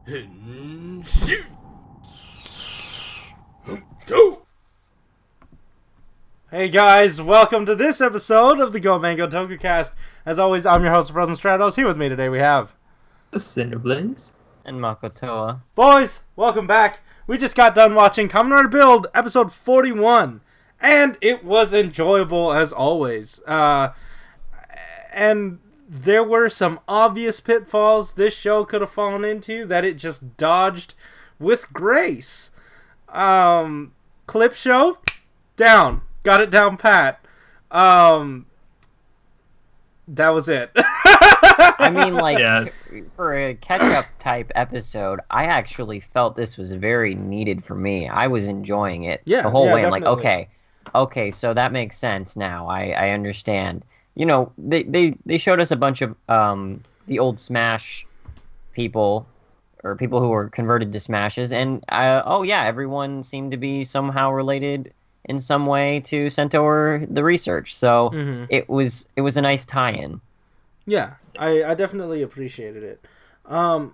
Hey guys, welcome to this episode of the AniMango Tokucast. As always, I'm your host, Frozen Stratos. Here with me today we have Cinder Blaze and Makotoa. Boys, welcome back. We just got done watching Kamen Build episode 41, and it was enjoyable as always. And there were some obvious pitfalls this show could have fallen into that it just dodged with grace. Clip show, down. Got it down pat. That was it. I mean, for a catch-up type episode, I actually felt this was very needed for me. I was enjoying it the whole way. Definitely. I'm like, okay, so that makes sense now. I understand. You know, they showed us a bunch of the old Smash people, or people who were converted to Smashes, and everyone seemed to be somehow related in some way to Centaur the research. So it was a nice tie-in. Yeah, I definitely appreciated it. One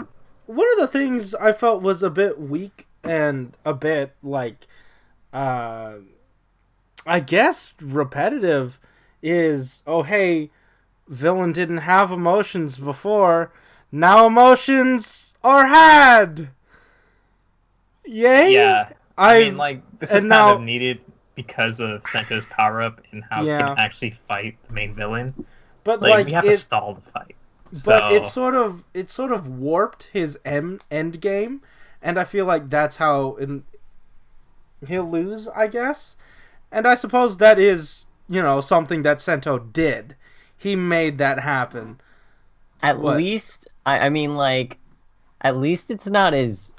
of the things I felt was a bit weak and a bit I guess repetitive is, oh hey, villain didn't have emotions before, now emotions are had. Yay? Yeah, I mean, this is kind of needed because of Sento's power-up and how he can actually fight the main villain. But we have to stall the fight. But it sort of warped his end game, and I feel like that's how he'll lose, I guess. And I suppose that is, something that Sento did. He made that happen. At least it's not as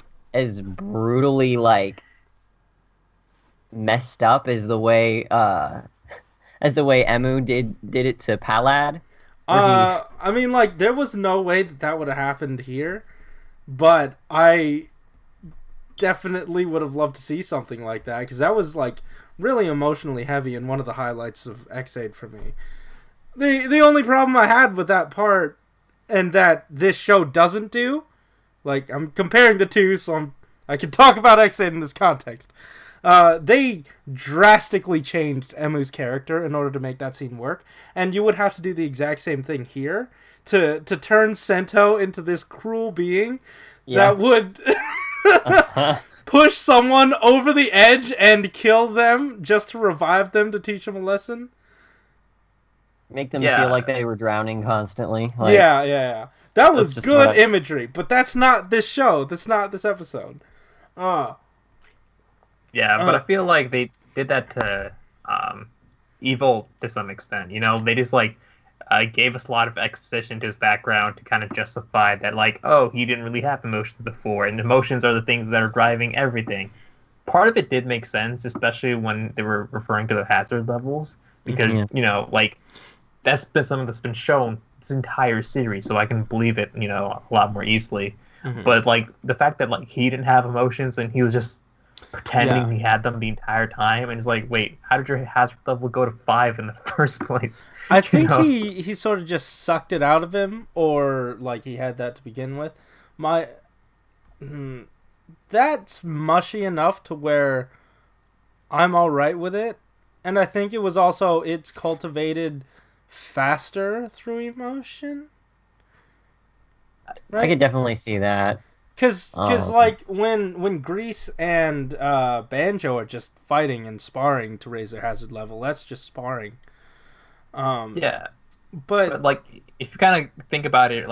brutally messed up as the way Emu did it to Palad. There was no way that would have happened here, but I definitely would have loved to see something like that, because that was really emotionally heavy and one of the highlights of X8 for me. The only problem I had with that part, and that this show doesn't do, I'm comparing the two, so I can talk about X8 in this context. They drastically changed Emu's character in order to make that scene work, and you would have to do the exact same thing here to turn Sento into this cruel being that would push someone over the edge and kill them just to revive them to teach them a lesson. Make them feel like they were drowning constantly. Yeah. That was good imagery, but that's not this show. That's not this episode. But I feel like they did that to Evil to some extent. They just gave us a lot of exposition to his background to kind of justify that, he didn't really have emotions before, and emotions are the things that are driving everything. Part of it did make sense, especially when they were referring to the hazard levels, because that's been something that's been shown this entire series, so I can believe it, a lot more easily. But the fact that he didn't have emotions and he was just pretending he had them the entire time, and it's wait, how did your hazard level go to 5 in the first place? I think he sort of just sucked it out of him, or he had that to begin with. That's mushy enough to where I'm alright with it, and I think it was also, it's cultivated faster through emotion. Right? I could definitely see that. Because when Grease and Banjo are just fighting and sparring to raise their hazard level, that's just sparring. But if you kind of think about it,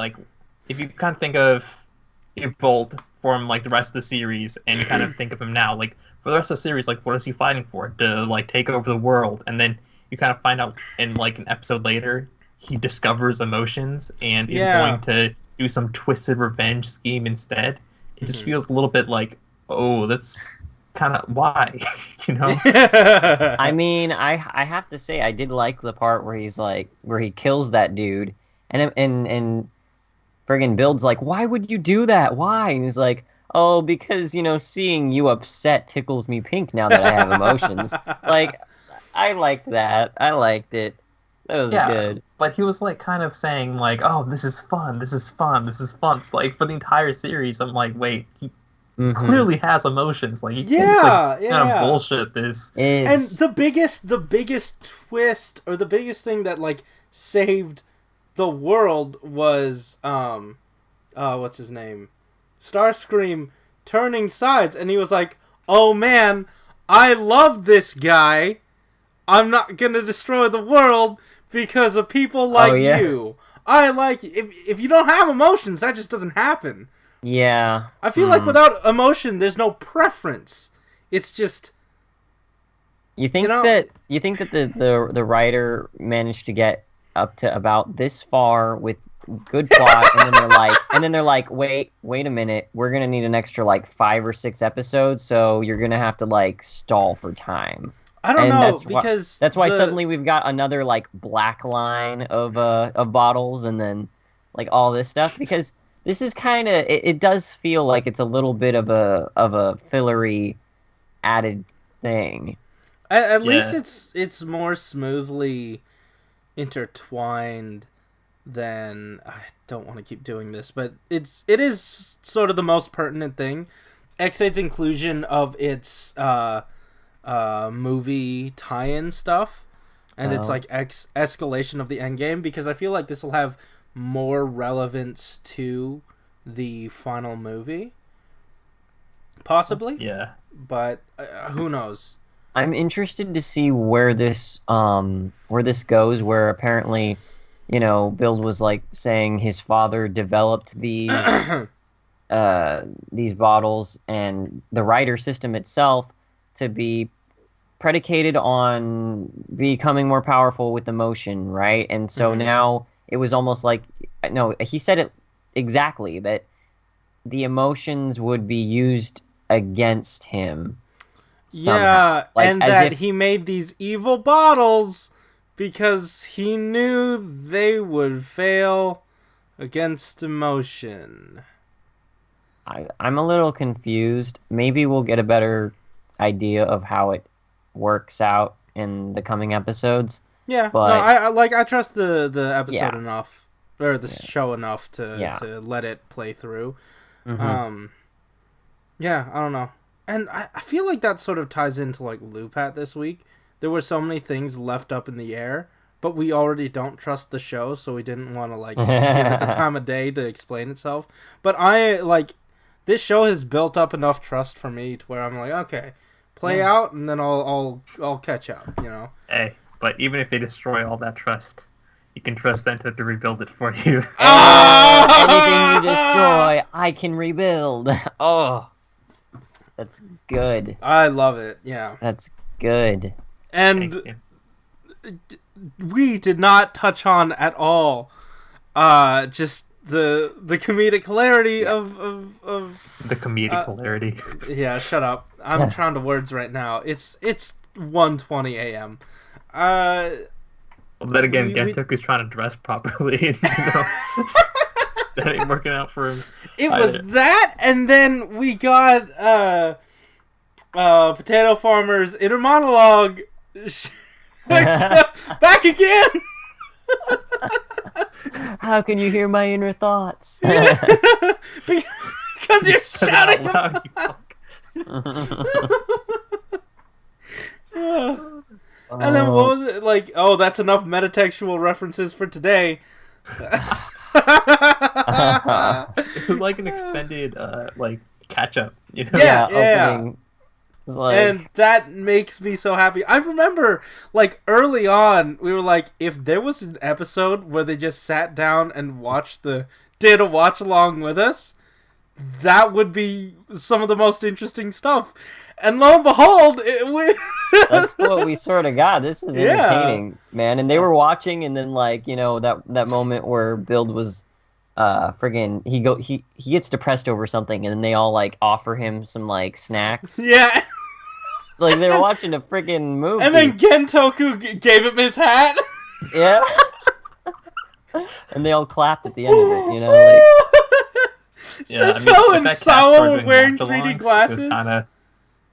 if you kind of think of Bolt from the rest of the series, and you kind of think of him now, for the rest of the series, what is he fighting for? To take over the world, and then you kind of find out in an episode later, he discovers emotions and is going to do some twisted revenge scheme instead. It just feels a little bit that's kind of why, I mean, I have to say, I did like the part where he's where he kills that dude, and friggin' Build's why would you do that? Why? And he's oh, because seeing you upset tickles me pink now that I have emotions. I liked that. I liked it. That was Yeah, good. but he was like kind of saying like, "Oh, this is fun, this is fun, this is fun." It's like for the entire series, I'm like, wait, he Mm-hmm. clearly has emotions. Like he can't just Yeah, like kind of yeah. bullshit this. And Is the biggest twist, or the biggest thing that like saved the world was what's his name? Starscream turning sides, and he was like, "Oh man, I love this guy. I'm not gonna destroy the world because of people like yeah. you. I like you." If you don't have emotions, that just doesn't happen. Yeah. I feel like without emotion, there's no preference. It's just You think know- that the writer managed to get up to about this far with good plot, and then they're like, wait a minute, we're gonna need an extra like 5 or 6 episodes, so you're gonna have to like stall for time. I don't And know because that's why the- suddenly we've got another like black line of bottles, and then like all this stuff, because this is kind of it does feel like it's a little bit of a fillery added thing. At Yeah. least it's more smoothly intertwined than I don't want to keep doing this, but it is sort of the most pertinent thing. X8's inclusion of its movie tie-in stuff, and it's Oh. like escalation of the end game, because I feel like this will have more relevance to the final movie, possibly. Yeah. But who knows? I'm interested to see where this goes. Where apparently, Build was like saying his father developed these bottles, and the writer system itself to be predicated on becoming more powerful with emotion, right? And so now it was almost like, no, he said it exactly, that the emotions would be used against him. Somehow. Yeah, Like, and as that if- he made these evil bottles because he knew they would fail against emotion. I'm a little confused. Maybe we'll get a better idea of how it works out in the coming episodes. Yeah, But- no, I trust the episode Yeah. enough, or the show enough to Yeah. to let it play through. Mhm. Yeah, I don't know. And I feel like that sort of ties into like Lupat this week. There were so many things left up in the air, but we already don't trust the show, so we didn't want to like give it the time of day to explain itself. But this show has built up enough trust for me to where I'm like, okay, play out, and then I'll catch up. Hey, but even if they destroy all that trust, you can trust them to rebuild it for you. Anything you destroy, I can rebuild. Oh, that's good. I love it. Yeah, That's good. and Thank you. we did not touch on at all just the comedic hilarity of The comedic hilarity. yeah, shut up, I'm trying to words right now. It's 1:20 a.m. Well, then again, we- Gentoku's trying to dress properly. And, that ain't working out for him. It was that, and then we got Potato Farmer's inner monologue back again. How can you hear my inner thoughts? Because you're Said it shouting. out loud, you fuck. And then what was it like? Oh, that's enough metatextual references for today. It was like an extended, catch up. You know? Yeah, yeah. Opening. It's like, And that makes me so happy. I remember, like, early on, we were like, if there was an episode where they just sat down and did a watch along with us, that would be some of the most interesting stuff. And lo and behold, that's what we sort of got. This was Yeah. entertaining, man. And they were watching, and then that moment where Build was friggin' he gets depressed over something, and then they all like offer him some like snacks. yeah. Like they were watching a friggin' movie. And then Gentoku gave him his hat. Yeah. And they all clapped at the end of it, like Yeah, Sento if and that cast Sawa started were doing wearing watch-alongs, 3D it was glasses. kinda...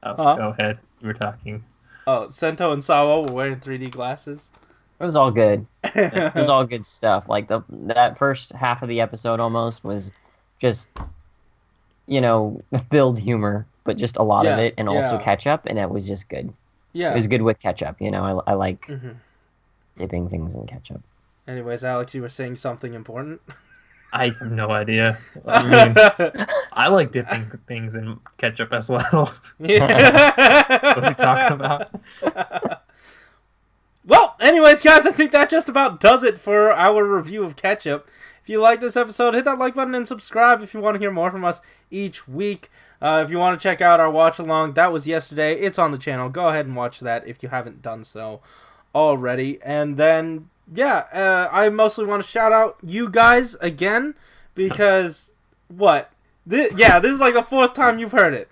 Oh, Huh? Go ahead. You were talking. Oh, Sento and Sawa were wearing 3D glasses. it was all good. Yeah, It was all good stuff. Like that first half of the episode almost was just, build humor, but just a lot of it, and also ketchup, and it was just good. Yeah, it was good with ketchup. I like Mm-hmm. dipping things in ketchup. Anyways, Alex, you were saying something important. I have no idea. I mean, I like dipping things in ketchup as well. Yeah. What are we talking about? Well, anyways, guys, I think that just about does it for our review of ketchup. If you like this episode, hit that like button and subscribe if you want to hear more from us each week. If you want to check out our watch along, that was yesterday. It's on the channel. Go ahead and watch that if you haven't done so already. And then, I mostly want to shout out you guys again because this is like the 4th time you've heard it.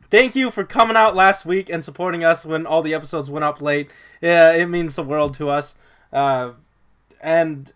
Thank you for coming out last week and supporting us when all the episodes went up late. Yeah, it means the world to us. And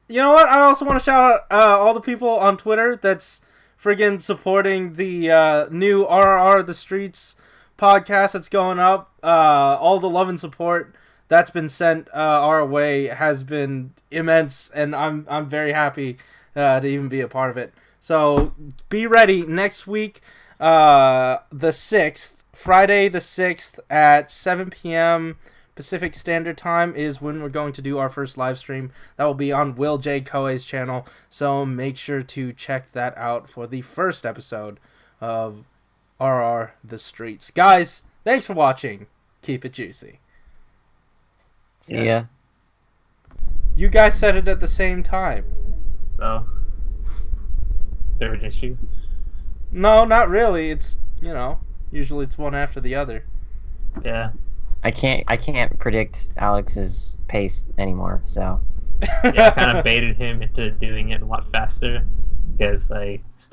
you know what? I also want to shout out all the people on Twitter that's friggin' supporting the new RRR The Streets podcast that's going up. All the love and support that's been sent our way has been immense, and I'm very happy to even be a part of it. So be ready next week. The 6th, Friday the 6th at 7 p.m. Pacific Standard Time is when we're going to do our first live stream. That will be on Will J. Koei's channel, so make sure to check that out for the first episode of RR The Streets. Guys, thanks for watching. Keep it juicy. See ya. You guys said it at the same time. So, third issue. No, not really. It's, usually it's one after the other. Yeah. I can't predict Alex's pace anymore, so. Yeah, I kind of baited him into doing it a lot faster because I stalled.